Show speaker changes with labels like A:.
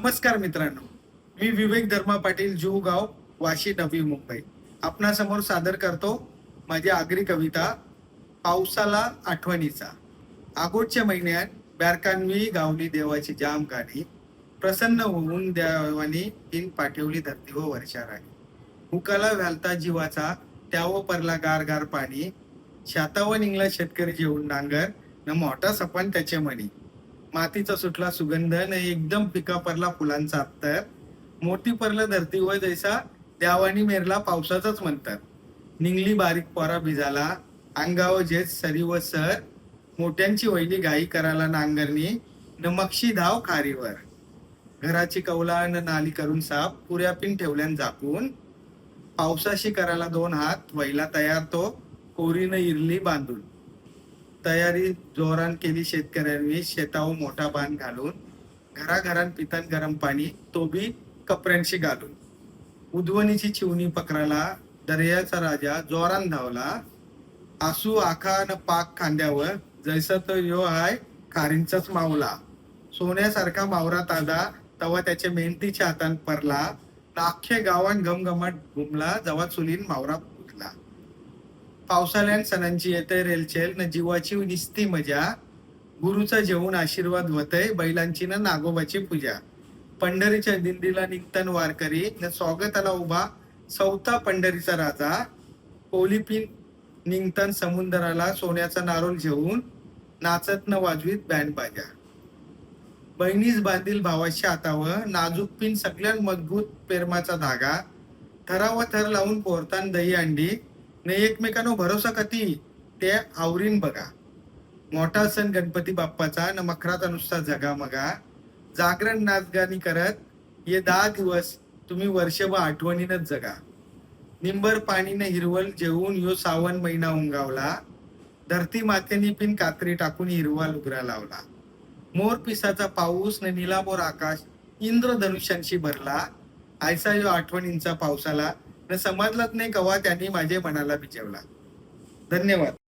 A: नमस्कार मित्रांनो, मी विवेक धर्मा पाटील, जुहूगाव, वाशी, नवी मुंबई. आपणासमोर सादर करतो माझी आगरी कविता पावसाला आठवणीचा. आगोटच्या महिन्यात ब्यारकान्ही गावली देवाची जाम गाणी, प्रसन्न होऊन देवानी तीन पाठवली धरती व वर्षा राणी. हुकाला व्हालता जीवाचा त्याव परला गार गार पाणी, शातावर निघला शेतकरी जेवून नांगर, न मोठा सपान त्याचे मणी. मातीचा सुटला सुगंध न एकदम पिका परला फुलांचा अत्तर, मोठी परला धरती व जैसा द्यावानी मेरला पावसाचाच म्हणतात. निंगली बारीक पोरा भिजाला, अंगावर जेत सरी व सर, मोठ्यांची वैली गाई करायला नांगरणी, न मक्षी धाव खारीवर. घराची कौला न नाली करून साफ, पुऱ्या पिन ठेवल्यान झाकून, पावसाशी करायला दोन हात, वैला तयार तो कोरीनं इरली बांधून. तयारी जोरान केली शेतकऱ्यांनी, शेतावर मोठा बांध घालून, घराघरान पितान गरम पाणी, तो बी कपड्यांशी घालून. उधवणीची चिवणी पकराला, दर्याचा राजा जोरान धावला, आसू आखा न पाक खांद्यावर, जैसा तो यो हाय खारींचाच मावला. सोन्यासारखा मावरा ताजा, तवा त्याच्या मेहनतीच्या हातान परला, अख्ख्या गावान घमघमाट घुमला, जवा चुलीन मावरा फुटला. पावसाळ्यात सणांची येते रेलचेल, न जीवाची निस्ती मजा, गुरुचा जेवून आशीर्वाद होतय, बैलांची न नागोबाची पूजा. पंढरीच्या दिंडीला निघतन वारकरी, न स्वागताला उभा चौथा पंढरीचा राजा, कोलिपीन निघतन समुद्राला सोन्याचा नारोल घेऊन, नाचत न वाजवीत बँड बाजा. बहिणीच बांधील भावाच्या हातावर, नाजूक पिन सगळ्यात मजबूत पेरमाचा धागा, थरावर थर लावून पोरतान दही अंडी, न एकमेकांनो भरोसा कती ते आवरीन बघा. मोठा सण गणपती बाप्पाचा, न मखराचा नुसता जगामगा, जागरण नाचगाणी करत ये 10 दिवस तुम्ही वर्षभर आठवणीनच जगा. निंबर पाणीनं हिरवल जेवून यो सावन महिना उंगावला, धरती मातेनी पिन कात्री टाकून हिरवा लुगरा लावला. मोर पिसाचा पाऊस न निलामोर आकाश इंद्रधनुष्यांशी भरला, आयसा यो आठवणींचा पावसाला, न समजलाच नाही कवा त्यांनी माझे मनाला भिजवला. धन्यवाद.